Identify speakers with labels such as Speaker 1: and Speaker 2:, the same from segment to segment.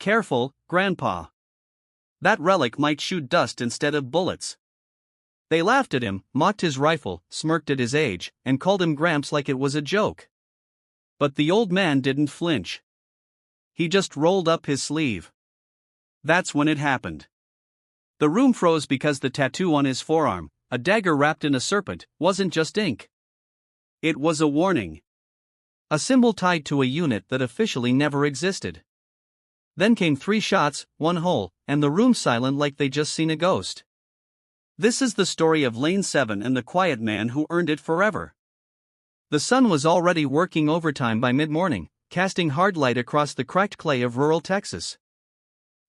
Speaker 1: careful, Grandpa. That relic might shoot dust instead of bullets." They laughed at him, mocked his rifle, smirked at his age, and called him Gramps like it was a joke. But the old man didn't flinch. He just rolled up his sleeve. That's when it happened. The room froze because the tattoo on his forearm, a dagger wrapped in a serpent, wasn't just ink. It was a warning. A symbol tied to a unit that officially never existed. Then came 3 shots, 1 hole, and the room silent like they'd just seen a ghost. This is the story of Lane 7 and the quiet man who earned it forever. The sun was already working overtime by mid-morning, casting hard light across the cracked clay of rural Texas.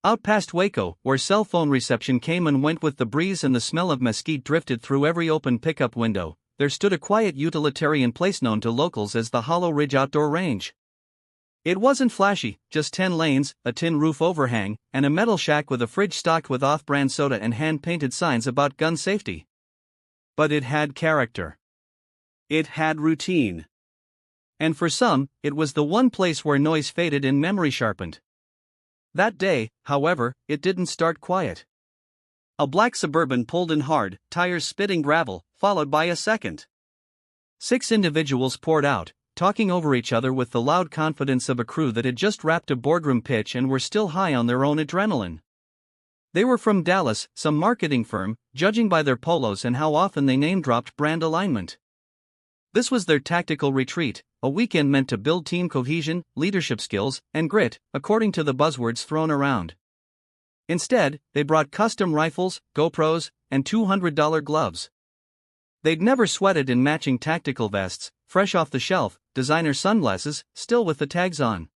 Speaker 1: Out past Waco, where cell phone reception came and went with the breeze and the smell of mesquite drifted through every open pickup window, there stood a quiet utilitarian place known to locals as the Hollow Ridge Outdoor Range. It wasn't flashy, just 10 lanes, a tin roof overhang, and a metal shack with a fridge stocked with off-brand soda and hand-painted signs about gun safety. But it had character. It had routine. And for some, it was the one place where noise faded and memory sharpened. That day, however, it didn't start quiet. A black Suburban pulled in hard, tires spitting gravel, followed by a second. 6 individuals poured out, talking over each other with the loud confidence of a crew that had just wrapped a boardroom pitch and were still high on their own adrenaline. They were from Dallas, some marketing firm, judging by their polos and how often they name-dropped brand alignment. This was their tactical retreat, a weekend meant to build team cohesion, leadership skills, and grit, according to the buzzwords thrown around. Instead, they brought custom rifles, GoPros, and $200 gloves. They'd never sweated in matching tactical vests, fresh off the shelf, designer sunglasses, still with the tags on.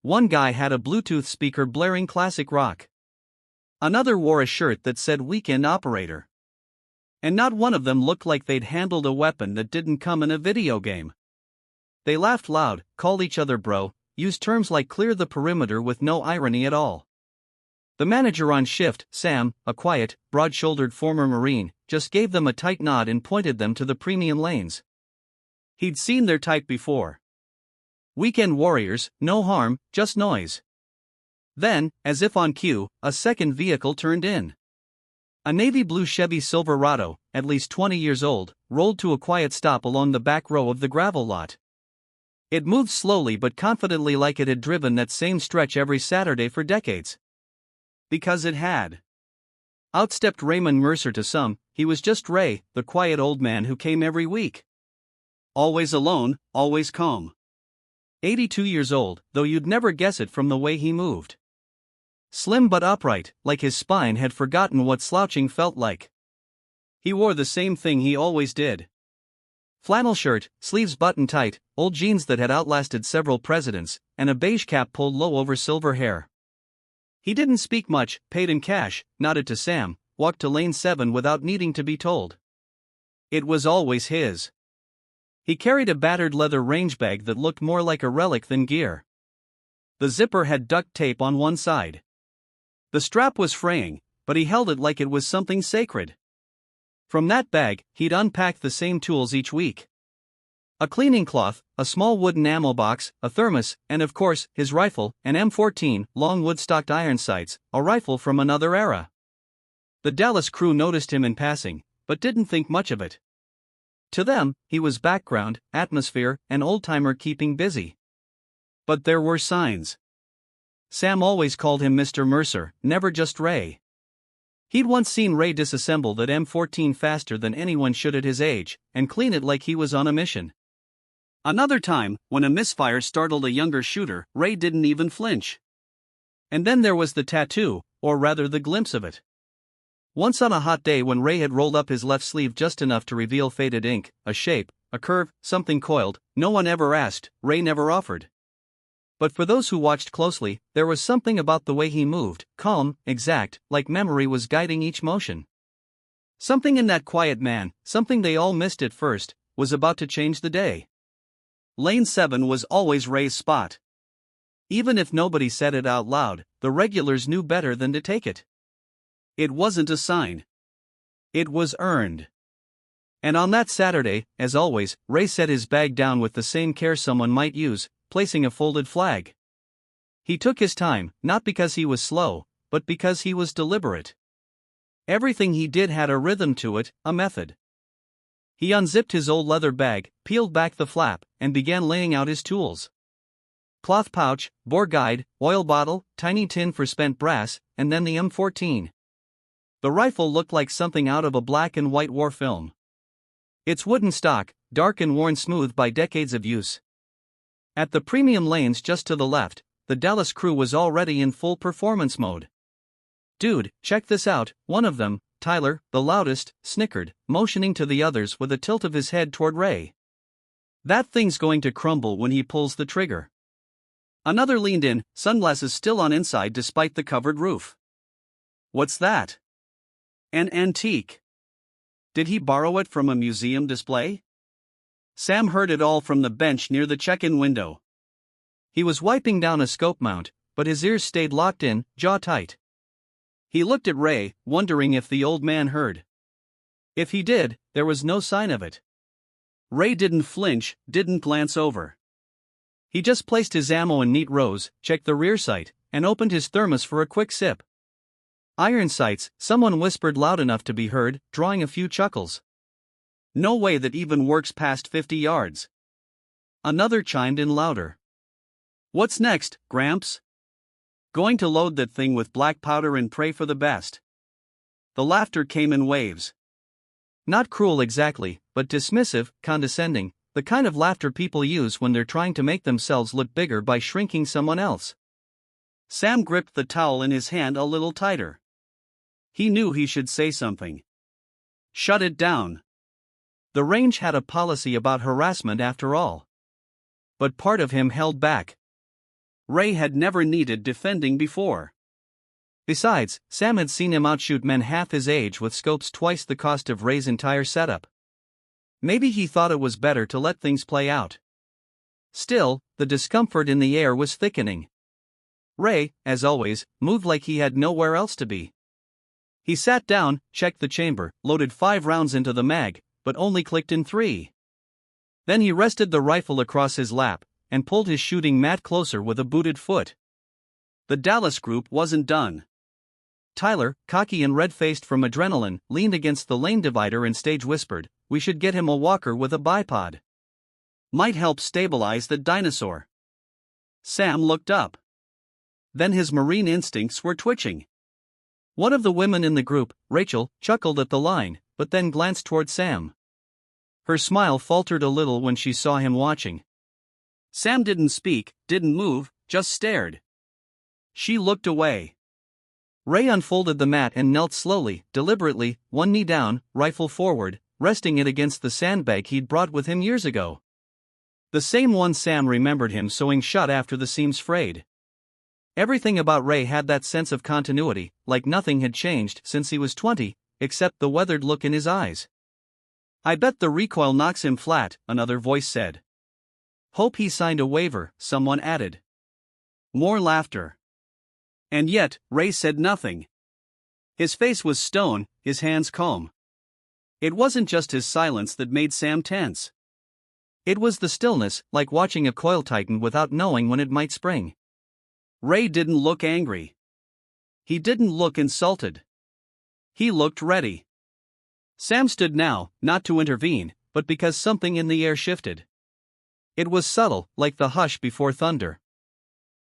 Speaker 1: One guy had a Bluetooth speaker blaring classic rock. Another wore a shirt that said Weekend Operator. And not one of them looked like they'd handled a weapon that didn't come in a video game. They laughed loud, called each other bro, used terms like clear the perimeter with no irony at all. The manager on shift, Sam, a quiet, broad-shouldered former Marine, just gave them a tight nod and pointed them to the premium lanes. He'd seen their type before. Weekend warriors, no harm, just noise. Then, as if on cue, a second vehicle turned in. A navy blue Chevy Silverado, at least 20 years old, rolled to a quiet stop along the back row of the gravel lot. It moved slowly but confidently like it had driven that same stretch every Saturday for decades. Because it had. Outstepped Raymond Mercer to some, he was just Ray, the quiet old man who came every week. Always alone, always calm. 82 years old, though you'd never guess it from the way he moved. Slim but upright, like his spine had forgotten what slouching felt like. He wore the same thing he always did. Flannel shirt, sleeves buttoned tight, old jeans that had outlasted several presidents, and a beige cap pulled low over silver hair. He didn't speak much, paid in cash, nodded to Sam, walked to lane 7 without needing to be told. It was always his. He carried a battered leather range bag that looked more like a relic than gear. The zipper had duct tape on one side. The strap was fraying, but he held it like it was something sacred. From that bag, he'd unpack the same tools each week. A cleaning cloth, a small wooden ammo box, a thermos, and of course, his rifle, an M14, long wood-stocked iron sights, a rifle from another era. The Dallas crew noticed him in passing, but didn't think much of it. To them, he was background, atmosphere, an old-timer keeping busy. But there were signs. Sam always called him Mr. Mercer, never just Ray. He'd once seen Ray disassemble that M14 faster than anyone should at his age, and clean it like he was on a mission. Another time, when a misfire startled a younger shooter, Ray didn't even flinch. And then there was the tattoo, or rather the glimpse of it. Once on a hot day when Ray had rolled up his left sleeve just enough to reveal faded ink, a shape, a curve, something coiled, no one ever asked, Ray never offered. But for those who watched closely, there was something about the way he moved, calm, exact, like memory was guiding each motion. Something in that quiet man, something they all missed at first, was about to change the day. Lane 7 was always Ray's spot. Even if nobody said it out loud, the regulars knew better than to take it. It wasn't a sign. It was earned. And on that Saturday, as always, Ray set his bag down with the same care someone might use, placing a folded flag. He took his time, not because he was slow, but because he was deliberate. Everything he did had a rhythm to it, a method. He unzipped his old leather bag, peeled back the flap, and began laying out his tools. Cloth pouch, bore guide, oil bottle, tiny tin for spent brass, and then the M14. The rifle looked like something out of a black and white war film. Its wooden stock, dark and worn smooth by decades of use. At the premium lanes just to the left, the Dallas crew was already in full performance mode. "Dude, check this out," one of them, Tyler, the loudest, snickered, motioning to the others with a tilt of his head toward Ray. "That thing's going to crumble when he pulls the trigger." Another leaned in, sunglasses still on inside despite the covered roof. "What's that?" "An antique. Did he borrow it from a museum display?" Sam heard it all from the bench near the check-in window. He was wiping down a scope mount, but his ears stayed locked in, jaw tight. He looked at Ray, wondering if the old man heard. If he did, there was no sign of it. Ray didn't flinch, didn't glance over. He just placed his ammo in neat rows, checked the rear sight, and opened his thermos for a quick sip. "Iron sights," someone whispered loud enough to be heard, drawing a few chuckles. "No way that even works past 50 yards. Another chimed in louder. "What's next, Gramps?" "Going to load that thing with black powder and pray for the best." The laughter came in waves. Not cruel exactly, but dismissive, condescending, the kind of laughter people use when they're trying to make themselves look bigger by shrinking someone else. Sam gripped the towel in his hand a little tighter. He knew he should say something. Shut it down. The range had a policy about harassment after all. But part of him held back. Ray had never needed defending before. Besides, Sam had seen him outshoot men half his age with scopes twice the cost of Ray's entire setup. Maybe he thought it was better to let things play out. Still, the discomfort in the air was thickening. Ray, as always, moved like he had nowhere else to be. He sat down, checked the chamber, loaded 5 rounds into the mag, but only clicked in 3. Then he rested the rifle across his lap, and pulled his shooting mat closer with a booted foot. The Dallas group wasn't done. Tyler, cocky and red-faced from adrenaline, leaned against the lane divider and stage whispered, "We should get him a walker with a bipod. Might help stabilize the dinosaur." Sam looked up. Then his marine instincts were twitching. One of the women in the group, Rachel, chuckled at the line, but then glanced toward Sam. Her smile faltered a little when she saw him watching. Sam didn't speak, didn't move, just stared. She looked away. Ray unfolded the mat and knelt slowly, deliberately, one knee down, rifle forward, resting it against the sandbag he'd brought with him years ago. The same one Sam remembered him sewing shut after the seams frayed. Everything about Ray had that sense of continuity, like nothing had changed since he was 20, except the weathered look in his eyes. "I bet the recoil knocks him flat," another voice said. "Hope he signed a waiver," someone added. More laughter. And yet, Ray said nothing. His face was stone, his hands calm. It wasn't just his silence that made Sam tense. It was the stillness, like watching a coil tighten without knowing when it might spring. Ray didn't look angry. He didn't look insulted. He looked ready. Sam stood now, not to intervene, but because something in the air shifted. It was subtle, like the hush before thunder.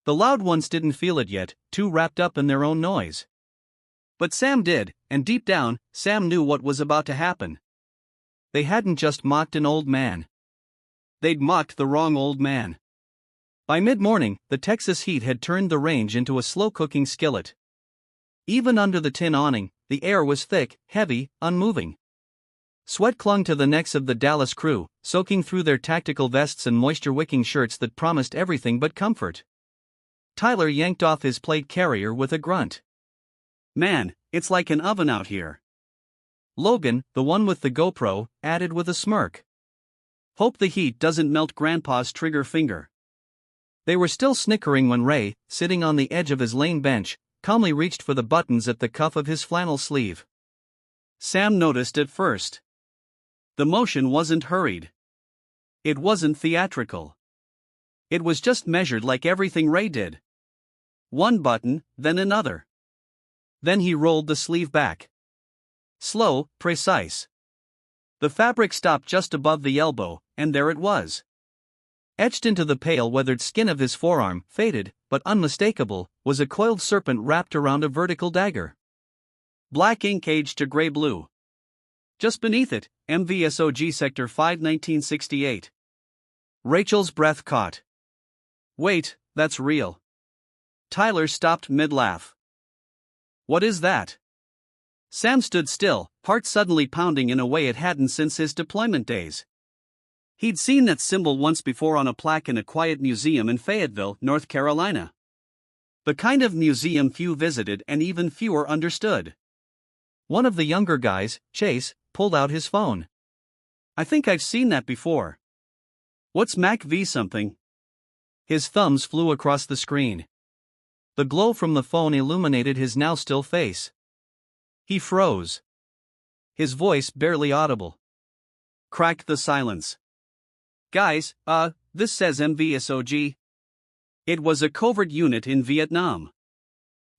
Speaker 1: The loud ones didn't feel it yet, too wrapped up in their own noise. But Sam did, and deep down, Sam knew what was about to happen. They hadn't just mocked an old man. They'd mocked the wrong old man. By mid-morning, the Texas heat had turned the range into a slow-cooking skillet. Even under the tin awning, the air was thick, heavy, unmoving. Sweat clung to the necks of the Dallas crew, soaking through their tactical vests and moisture-wicking shirts that promised everything but comfort. Tyler yanked off his plate carrier with a grunt. "Man, it's like an oven out here." Logan, the one with the GoPro, added with a smirk. "Hope the heat doesn't melt Grandpa's trigger finger." They were still snickering when Ray, sitting on the edge of his lane bench, calmly reached for the buttons at the cuff of his flannel sleeve. Sam noticed at first. The motion wasn't hurried. It wasn't theatrical. It was just measured like everything Ray did. one button, then another. Then he rolled the sleeve back. Slow, precise. The fabric stopped just above the elbow, and there it was. Etched into the pale weathered skin of his forearm, faded, but unmistakable, was a coiled serpent wrapped around a vertical dagger. Black ink aged to gray blue. Just beneath it, MACV-SOG Sector 5 1968. Rachel's breath caught. Wait, that's real. Tyler stopped mid-laugh. What is that? Sam stood still, heart suddenly pounding in a way it hadn't since his deployment days. He'd seen that symbol once before on a plaque in a quiet museum in Fayetteville, North Carolina. The kind of museum few visited and even fewer understood. One of the younger guys, Chase, pulled out his phone. I think I've seen that before. What's MACV something? His thumbs flew across the screen. The glow from the phone illuminated his now still face. He froze. His voice barely audible. Cracked the silence. Guys, this says MACV-SOG. It was a covert unit in Vietnam.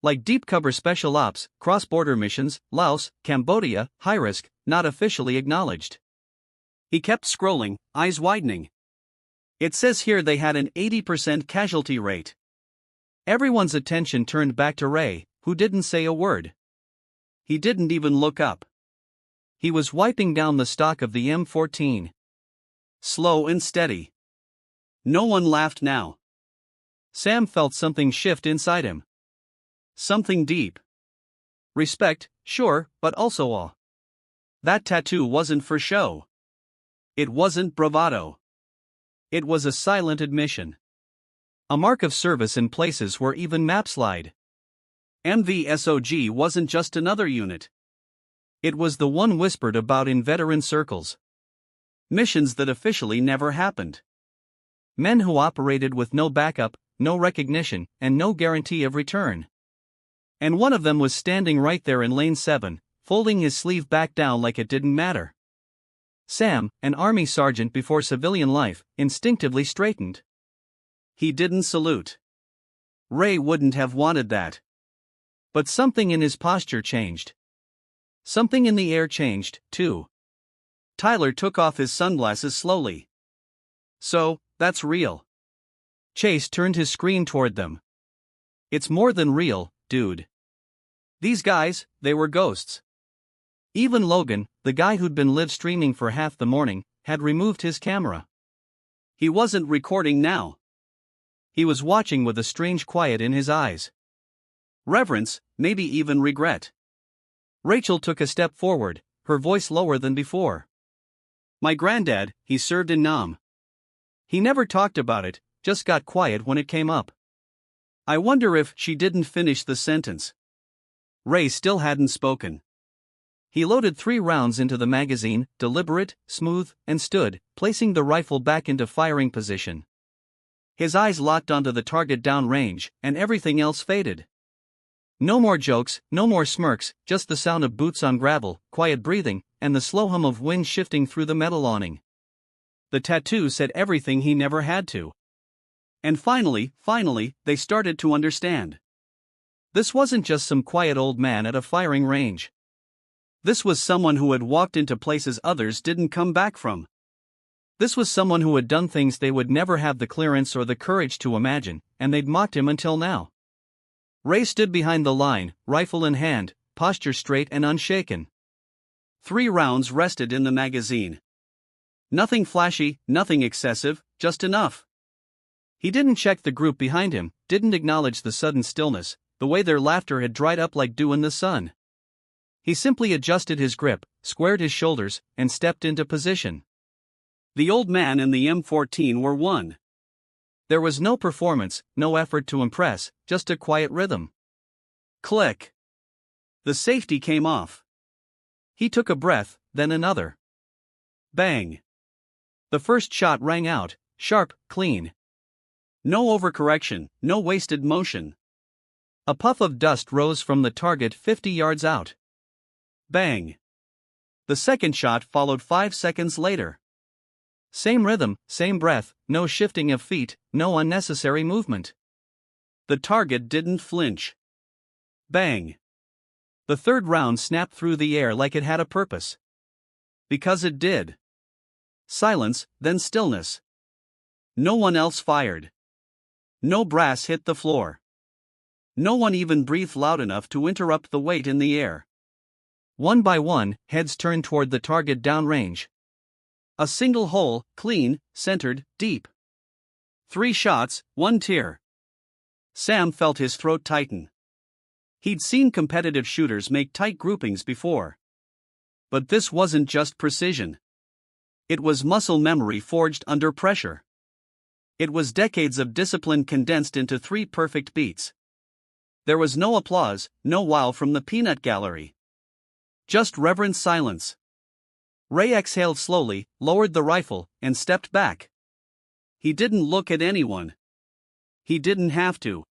Speaker 1: Like deep cover special ops, cross-border missions, Laos, Cambodia, high risk, not officially acknowledged. He kept scrolling, eyes widening. It says here they had an 80% casualty rate. Everyone's attention turned back to Ray, who didn't say a word. He didn't even look up. He was wiping down the stock of the M14. Slow and steady. No one laughed now. Sam felt something shift inside him. Something deep. Respect, sure, but also awe. That tattoo wasn't for show. It wasn't bravado. It was a silent admission. A mark of service in places where even maps lied. MACV-SOG wasn't just another unit. It was the one whispered about in veteran circles. Missions that officially never happened. Men who operated with no backup, no recognition, and no guarantee of return. And one of them was standing right there in Lane 7, folding his sleeve back down like it didn't matter. Sam, an army sergeant before civilian life, instinctively straightened. He didn't salute. Ray wouldn't have wanted that. But something in his posture changed. Something in the air changed, too. Tyler took off his sunglasses slowly. So, that's real. Chase turned his screen toward them. It's more than real, dude. These guys, they were ghosts. Even Logan, the guy who'd been live streaming for half the morning, had removed his camera. He wasn't recording now. He was watching with a strange quiet in his eyes. Reverence, maybe even regret. Rachel took a step forward, her voice lower than before. My granddad, he served in Nam. He never talked about it, just got quiet when it came up. I wonder if she didn't finish the sentence. Ray still hadn't spoken. He loaded 3 rounds into the magazine, deliberate, smooth, and stood, placing the rifle back into firing position. His eyes locked onto the target downrange, and everything else faded. No more jokes, no more smirks, just the sound of boots on gravel, quiet breathing, and the slow hum of wind shifting through the metal awning. The tattoo said everything he never had to. And finally, they started to understand. This wasn't just some quiet old man at a firing range. This was someone who had walked into places others didn't come back from. This was someone who had done things they would never have the clearance or the courage to imagine, and they'd mocked him until now. Ray stood behind the line, rifle in hand, posture straight and unshaken. 3 rounds rested in the magazine. Nothing flashy, nothing excessive, just enough. He didn't check the group behind him, didn't acknowledge the sudden stillness, the way their laughter had dried up like dew in the sun. He simply adjusted his grip, squared his shoulders, and stepped into position. The old man and the M14 were one. There was no performance, no effort to impress, just a quiet rhythm. Click. The safety came off. He took a breath, then another. Bang. The first shot rang out, sharp, clean. No overcorrection, no wasted motion. A puff of dust rose from the target 50 yards out. Bang. The second shot followed 5 seconds later. Same rhythm, same breath, no shifting of feet, no unnecessary movement. The target didn't flinch. Bang! The third round snapped through the air like it had a purpose. Because it did. Silence, then stillness. No one else fired. No brass hit the floor. No one even breathed loud enough to interrupt the weight in the air. One by one, heads turned toward the target downrange. A single hole, clean, centered, deep. 3 shots, 1 tear. Sam felt his throat tighten. He'd seen competitive shooters make tight groupings before. But this wasn't just precision. It was muscle memory forged under pressure. It was decades of discipline condensed into 3 perfect beats. There was no applause, no wow from the peanut gallery. Just reverent silence. Ray exhaled slowly, lowered the rifle, and stepped back. He didn't look at anyone. He didn't have to.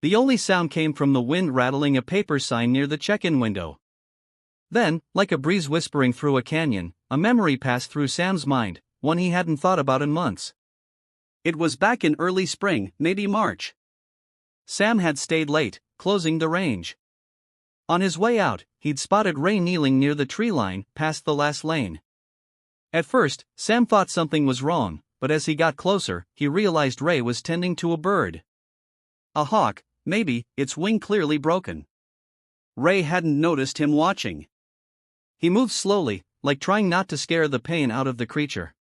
Speaker 1: The only sound came from the wind rattling a paper sign near the check-in window. Then, like a breeze whispering through a canyon, a memory passed through Sam's mind, one he hadn't thought about in months. It was back in early spring, maybe March. Sam had stayed late, closing the range. On his way out, he'd spotted Ray kneeling near the tree line, past the last lane. At first, Sam thought something was wrong, but as he got closer, he realized Ray was tending to a bird. A hawk, maybe, its wing clearly broken. Ray hadn't noticed him watching. He moved slowly, like trying not to scare the pain out of the creature.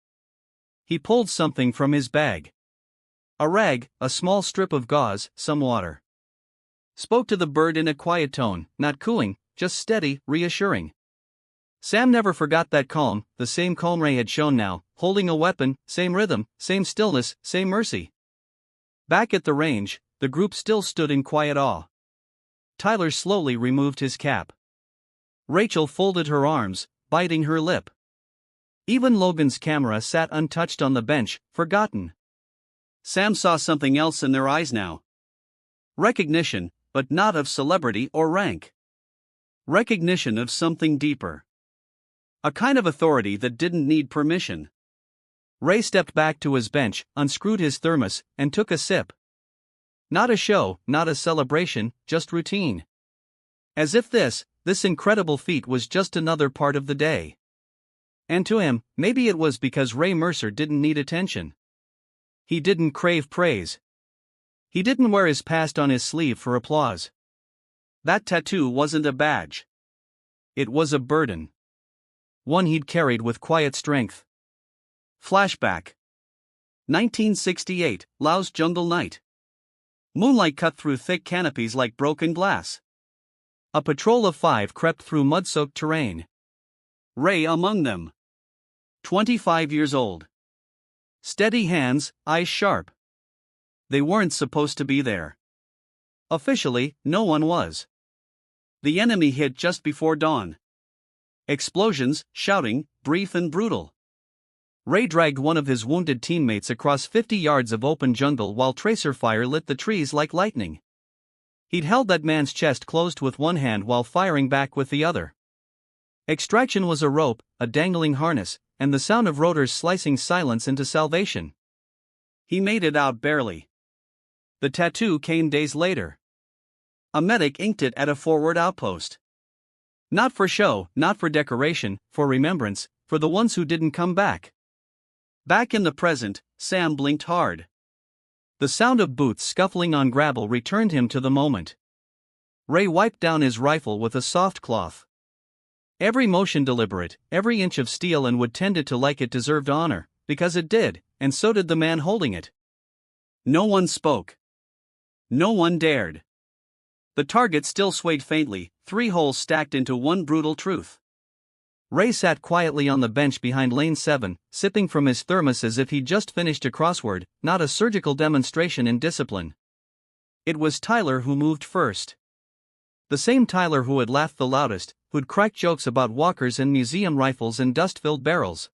Speaker 1: He pulled something from his bag. A rag, a small strip of gauze, some water. Spoke to the bird in a quiet tone, not cooing, just steady, reassuring. Sam never forgot that calm, the same calm Ray had shown now, holding a weapon, same rhythm, same stillness, same mercy. Back at the range, the group still stood in quiet awe. Tyler slowly removed his cap. Rachel folded her arms, biting her lip. Even Logan's camera sat untouched on the bench, forgotten. Sam saw something else in their eyes now. Recognition, but not of celebrity or rank. Recognition of something deeper. A kind of authority that didn't need permission. Ray stepped back to his bench, unscrewed his thermos, and took a sip. Not a show, not a celebration, just routine. As if this incredible feat was just another part of the day. And to him, maybe it was because Ray Mercer didn't need attention. He didn't crave praise. He didn't wear his past on his sleeve for applause. That tattoo wasn't a badge. It was a burden. One he'd carried with quiet strength. Flashback. 1968, Laos jungle night. Moonlight cut through thick canopies like broken glass. A patrol of 5 crept through mud-soaked terrain. Ray among them. 25 years old. Steady hands, eyes sharp. They weren't supposed to be there. Officially, no one was. The enemy hit just before dawn. Explosions, shouting, brief and brutal. Ray dragged one of his wounded teammates across 50 yards of open jungle while tracer fire lit the trees like lightning. He'd held that man's chest closed with one hand while firing back with the other. Extraction was a rope, a dangling harness, and the sound of rotors slicing silence into salvation. He made it out barely. The tattoo came days later. A medic inked it at a forward outpost. Not for show, not for decoration, for remembrance, for the ones who didn't come back. Back in the present, Sam blinked hard. The sound of boots scuffling on gravel returned him to the moment. Ray wiped down his rifle with a soft cloth. Every motion deliberate, every inch of steel and wood tended to like it deserved honor, because it did, and so did the man holding it. No one spoke. No one dared. The target still swayed faintly, 3 holes stacked into one brutal truth. Ray sat quietly on the bench behind lane 7, sipping from his thermos as if he'd just finished a crossword, not a surgical demonstration in discipline. It was Tyler who moved first. The same Tyler who had laughed the loudest, who'd cracked jokes about walkers and museum rifles and dust-filled barrels.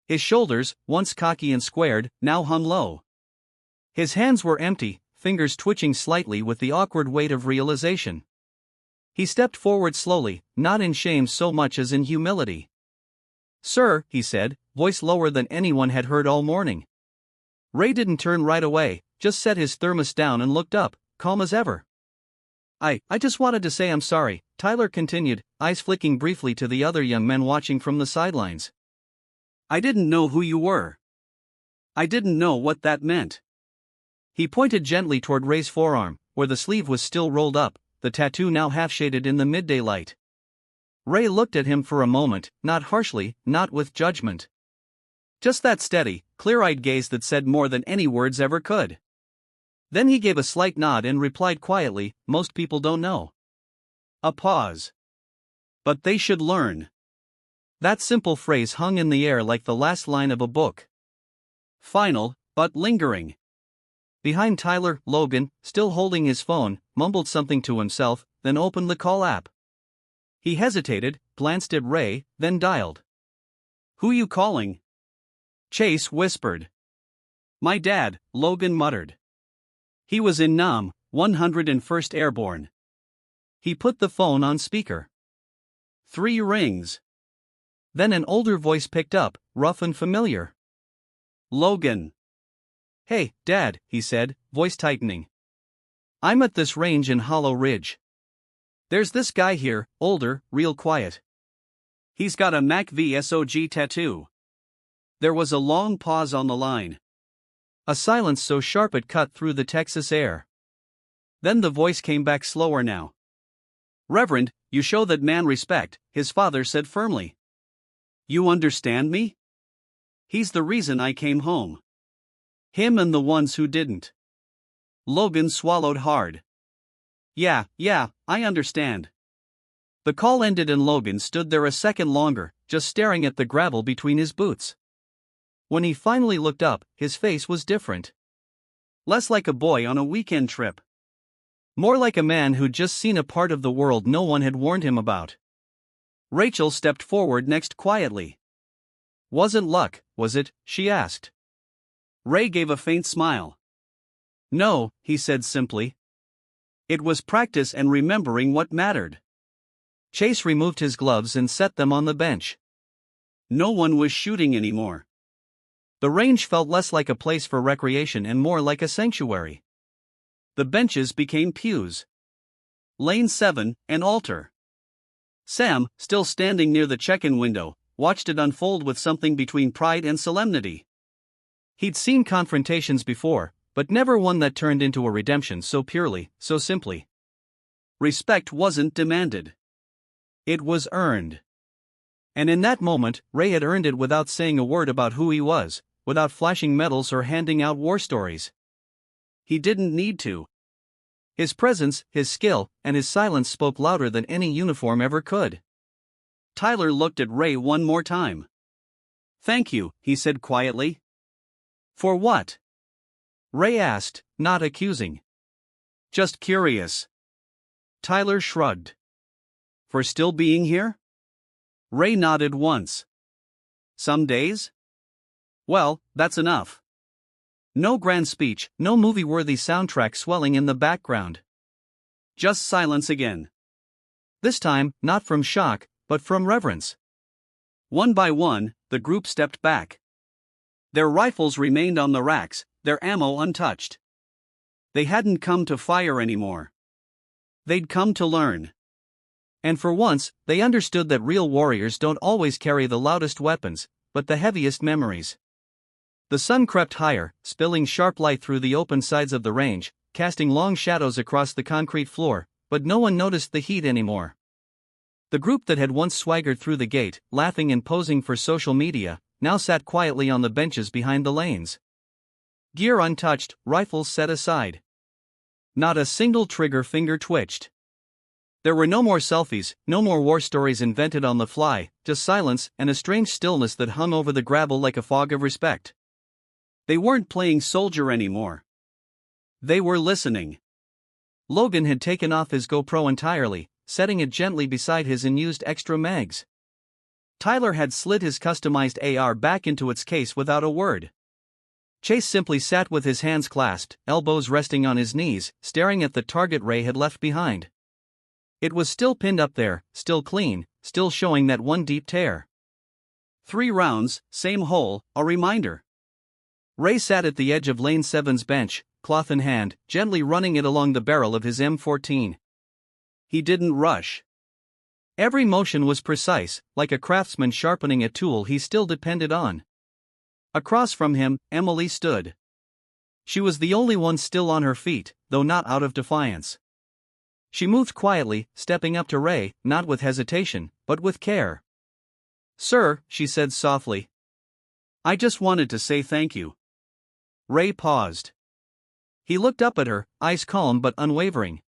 Speaker 1: His shoulders, once cocky and squared, now hung low. His hands were empty, fingers twitching slightly with the awkward weight of realization. He stepped forward slowly, not in shame so much as in humility. "Sir," he said, voice lower than anyone had heard all morning. Ray didn't turn right away, just set his thermos down and looked up, calm as ever. I just wanted to say I'm sorry," Tyler continued, eyes flicking briefly to the other young men watching from the sidelines. "I didn't know who you were. I didn't know what that meant." He pointed gently toward Ray's forearm, where the sleeve was still rolled up, the tattoo now half-shaded in the midday light. Ray looked at him for a moment, not harshly, not with judgment. Just that steady, clear-eyed gaze that said more than any words ever could. Then he gave a slight nod and replied quietly, "Most people don't know." A pause. "But they should learn." That simple phrase hung in the air like the last line of a book. Final, but lingering. Behind Tyler, Logan, still holding his phone, mumbled something to himself, then opened the call app. He hesitated, glanced at Ray, then dialed. "Who you calling?" Chase whispered. "My dad," Logan muttered. "He was in Nam, 101st Airborne." He put the phone on speaker. 3 rings. Then an older voice picked up, rough and familiar. "Logan." "Hey, Dad," he said, voice tightening. "I'm at this range in Hollow Ridge. There's this guy here, older, real quiet. He's got a MACV-SOG tattoo." There was a long pause on the line. A silence so sharp it cut through the Texas air. Then the voice came back slower now. "Reverend, you show that man respect," his father said firmly. "You understand me? He's the reason I came home. Him and the ones who didn't." Logan swallowed hard. Yeah, I understand." The call ended and Logan stood there a second longer, just staring at the gravel between his boots. When he finally looked up, his face was different. Less like a boy on a weekend trip. More like a man who'd just seen a part of the world no one had warned him about. Rachel stepped forward next quietly. "Wasn't luck, was it?" she asked. Ray gave a faint smile. "No," he said simply. "It was practice and remembering what mattered." Chase removed his gloves and set them on the bench. No one was shooting anymore. The range felt less like a place for recreation and more like a sanctuary. The benches became pews. Lane 7, an altar. Sam, still standing near the check-in window, watched it unfold with something between pride and solemnity. He'd seen confrontations before, but never one that turned into a redemption so purely, so simply. Respect wasn't demanded. It was earned. And in that moment, Ray had earned it without saying a word about who he was, without flashing medals or handing out war stories. He didn't need to. His presence, his skill, and his silence spoke louder than any uniform ever could. Tyler looked at Ray one more time. "Thank you," he said quietly. "For what?" Ray asked, not accusing. "Just curious." Tyler shrugged. "For still being here?" Ray nodded once. "Some days?" "Well, that's enough." No grand speech, no movie-worthy soundtrack swelling in the background. Just silence again. This time, not from shock, but from reverence. One by one, the group stepped back. Their rifles remained on the racks, their ammo untouched. They hadn't come to fire anymore. They'd come to learn. And for once, they understood that real warriors don't always carry the loudest weapons, but the heaviest memories. The sun crept higher, spilling sharp light through the open sides of the range, casting long shadows across the concrete floor, but no one noticed the heat anymore. The group that had once swaggered through the gate, laughing and posing for social media, now sat quietly on the benches behind the lanes. Gear untouched, rifles set aside. Not a single trigger finger twitched. There were no more selfies, no more war stories invented on the fly, just silence and a strange stillness that hung over the gravel like a fog of respect. They weren't playing soldier anymore. They were listening. Logan had taken off his GoPro entirely, setting it gently beside his unused extra mags. Tyler had slid his customized AR back into its case without a word. Chase simply sat with his hands clasped, elbows resting on his knees, staring at the target Ray had left behind. It was still pinned up there, still clean, still showing that one deep tear. 3 rounds, same hole, a reminder. Ray sat at the edge of Lane 7's bench, cloth in hand, gently running it along the barrel of his M14. He didn't rush. Every motion was precise, like a craftsman sharpening a tool he still depended on. Across from him, Emily stood. She was the only one still on her feet, though not out of defiance. She moved quietly, stepping up to Ray, not with hesitation, but with care. "Sir," she said softly. "I just wanted to say thank you." Ray paused. He looked up at her, eyes calm but unwavering.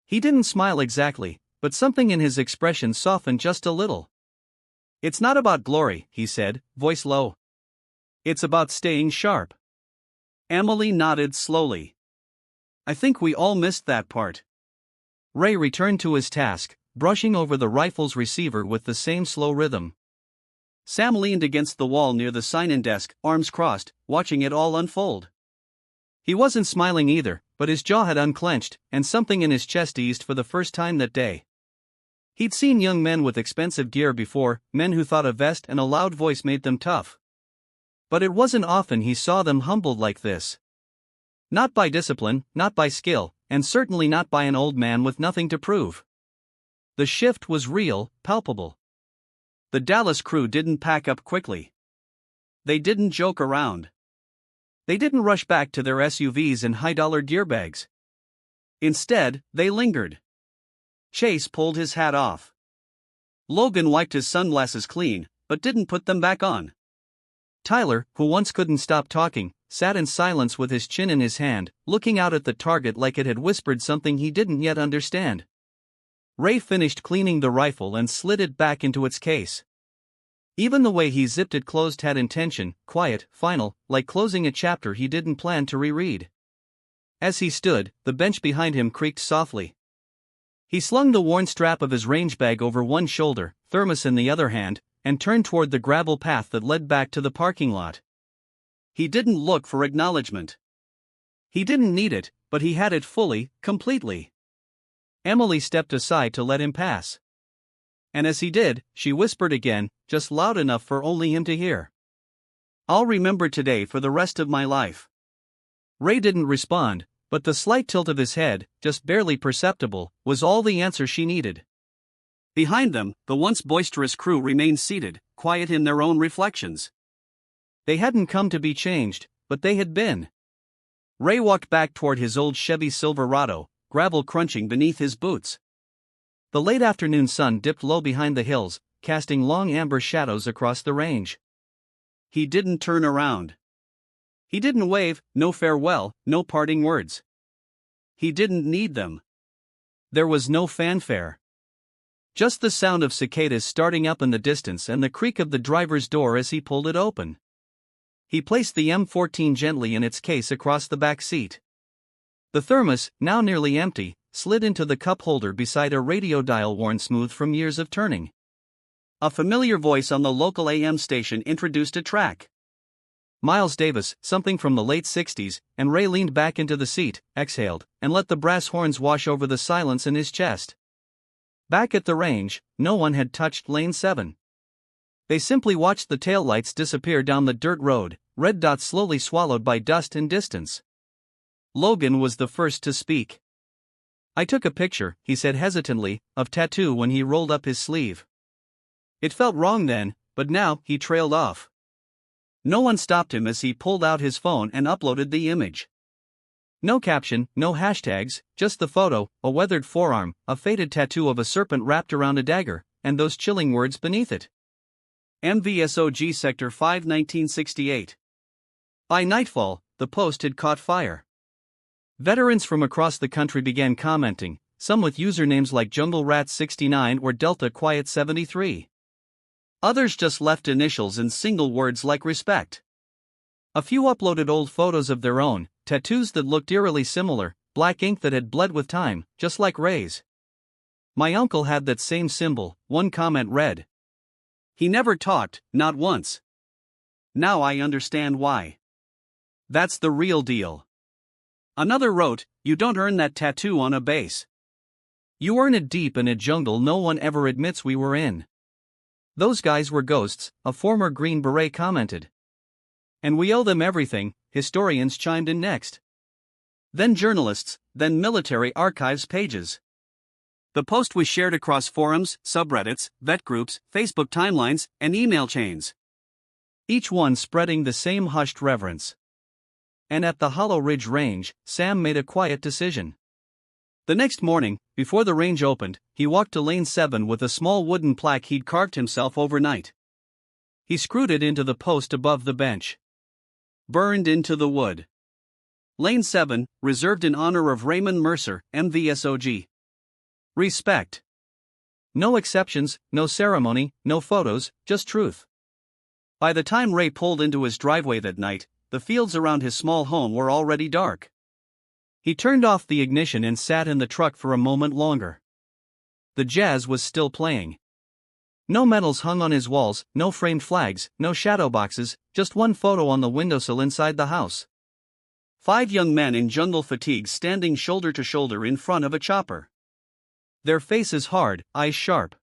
Speaker 1: He didn't smile exactly, but something in his expression softened just a little. "It's not about glory," he said, voice low. "It's about staying sharp." Emily nodded slowly. "I think we all missed that part." Ray returned to his task, brushing over the rifle's receiver with the same slow rhythm. Sam leaned against the wall near the sign-in desk, arms crossed, watching it all unfold. He wasn't smiling either, but his jaw had unclenched, and something in his chest eased for the first time that day. He'd seen young men with expensive gear before, men who thought a vest and a loud voice made them tough. But it wasn't often he saw them humbled like this. Not by discipline, not by skill, and certainly not by an old man with nothing to prove. The shift was real, palpable. The Dallas crew didn't pack up quickly. They didn't joke around. They didn't rush back to their SUVs and high-dollar gear bags. Instead, they lingered. Chase pulled his hat off. Logan wiped his sunglasses clean, but didn't put them back on. Tyler, who once couldn't stop talking, sat in silence with his chin in his hand, looking out at the target like it had whispered something he didn't yet understand. Ray finished cleaning the rifle and slid it back into its case. Even the way he zipped it closed had intention, quiet, final, like closing a chapter he didn't plan to reread. As he stood, the bench behind him creaked softly. He slung the worn strap of his range bag over one shoulder, thermos in the other hand, and turned toward the gravel path that led back to the parking lot. He didn't look for acknowledgement. He didn't need it, but he had it fully, completely. Emily stepped aside to let him pass. And as he did, she whispered again, just loud enough for only him to hear. "I'll remember today for the rest of my life." Ray didn't respond, but the slight tilt of his head, just barely perceptible, was all the answer she needed. Behind them, the once boisterous crew remained seated, quiet in their own reflections. They hadn't come to be changed, but they had been. Ray walked back toward his old Chevy Silverado, gravel crunching beneath his boots. The late afternoon sun dipped low behind the hills, casting long amber shadows across the range. He didn't turn around. He didn't wave, no farewell, no parting words. He didn't need them. There was no fanfare. Just the sound of cicadas starting up in the distance and the creak of the driver's door as he pulled it open. He placed the M14 gently in its case across the back seat. The thermos, now nearly empty, slid into the cup holder beside a radio dial worn smooth from years of turning. A familiar voice on the local AM station introduced a track. Miles Davis, something from the late 60s, and Ray leaned back into the seat, exhaled, and let the brass horns wash over the silence in his chest. Back at the range, no one had touched Lane 7. They simply watched the taillights disappear down the dirt road, red dots slowly swallowed by dust and distance. Logan was the first to speak. "I took a picture," he said hesitantly, "of Tattoo when he rolled up his sleeve. It felt wrong then, but now," he trailed off. No one stopped him as he pulled out his phone and uploaded the image. No caption, no hashtags, just the photo, a weathered forearm, a faded tattoo of a serpent wrapped around a dagger, and those chilling words beneath it. MACV-SOG Sector 5 1968. By nightfall, the post had caught fire. Veterans from across the country began commenting, some with usernames like Jungle Rat 69 or Delta Quiet 73. Others just left initials in single words like respect. A few uploaded old photos of their own, tattoos that looked eerily similar, black ink that had bled with time, just like Ray's. "My uncle had that same symbol," one comment read. "He never talked, not once. Now I understand why. That's the real deal." Another wrote, "You don't earn that tattoo on a base. You earn it deep in a jungle no one ever admits we were in." "Those guys were ghosts," a former Green Beret commented. "And we owe them everything," historians chimed in next. then journalists, then military archives pages. The post was shared across forums, subreddits, vet groups, Facebook timelines, and email chains. Each one spreading the same hushed reverence. And at the Hollow Ridge Range, Sam made a quiet decision. The next morning, before the range opened, he walked to Lane 7 with a small wooden plaque he'd carved himself overnight. He screwed it into the post above the bench. Burned into the wood. Lane 7, reserved in honor of Raymond Mercer, MACV-SOG. Respect. No exceptions, no ceremony, no photos, just truth. By the time Ray pulled into his driveway that night, the fields around his small home were already dark. He turned off the ignition and sat in the truck for a moment longer. The jazz was still playing. No medals hung on his walls, no framed flags, no shadow boxes, just one photo on the windowsill inside the house. 5 young men in jungle fatigues standing shoulder to shoulder in front of a chopper. Their faces hard, eyes sharp.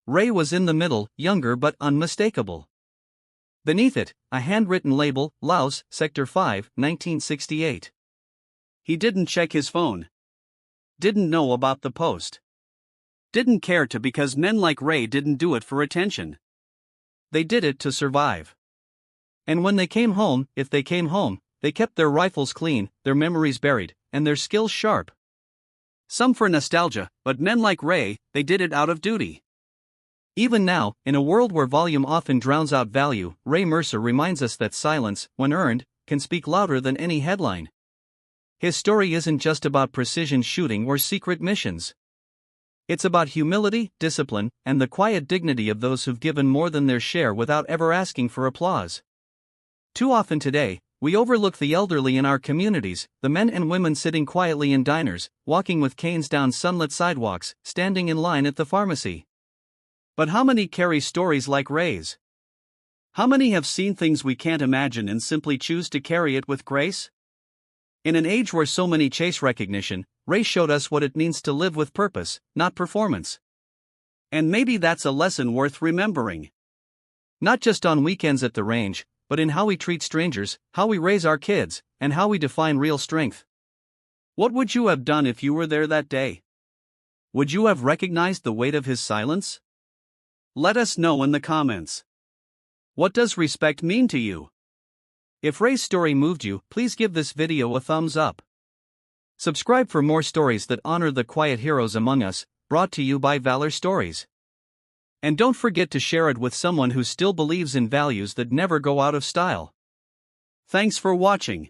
Speaker 1: Ray was in the middle, younger but unmistakable. Beneath it, a handwritten label, Laos, Sector 5, 1968. He didn't check his phone. Didn't know about the post. Didn't care to because men like Ray didn't do it for attention. They did it to survive. And when they came home, if they came home, they kept their rifles clean, their memories buried, and their skills sharp. Some for nostalgia, but men like Ray, they did it out of duty. Even now, in a world where volume often drowns out value, Ray Mercer reminds us that silence, when earned, can speak louder than any headline. His story isn't just about precision shooting or secret missions. It's about humility, discipline, and the quiet dignity of those who've given more than their share without ever asking for applause. Too often today, we overlook the elderly in our communities, the men and women sitting quietly in diners, walking with canes down sunlit sidewalks, standing in line at the pharmacy. But how many carry stories like Ray's? How many have seen things we can't imagine and simply choose to carry it with grace? In an age where so many chase recognition, Ray showed us what it means to live with purpose, not performance. And maybe that's a lesson worth remembering. Not just on weekends at the range, but in how we treat strangers, how we raise our kids, and how we define real strength. What would you have done if you were there that day? Would you have recognized the weight of his silence? Let us know in the comments. What does respect mean to you? If Ray's story moved you, please give this video a thumbs up. Subscribe for more stories that honor the quiet heroes among us, brought to you by Valor Stories. And don't forget to share it with someone who still believes in values that never go out of style. Thanks for watching.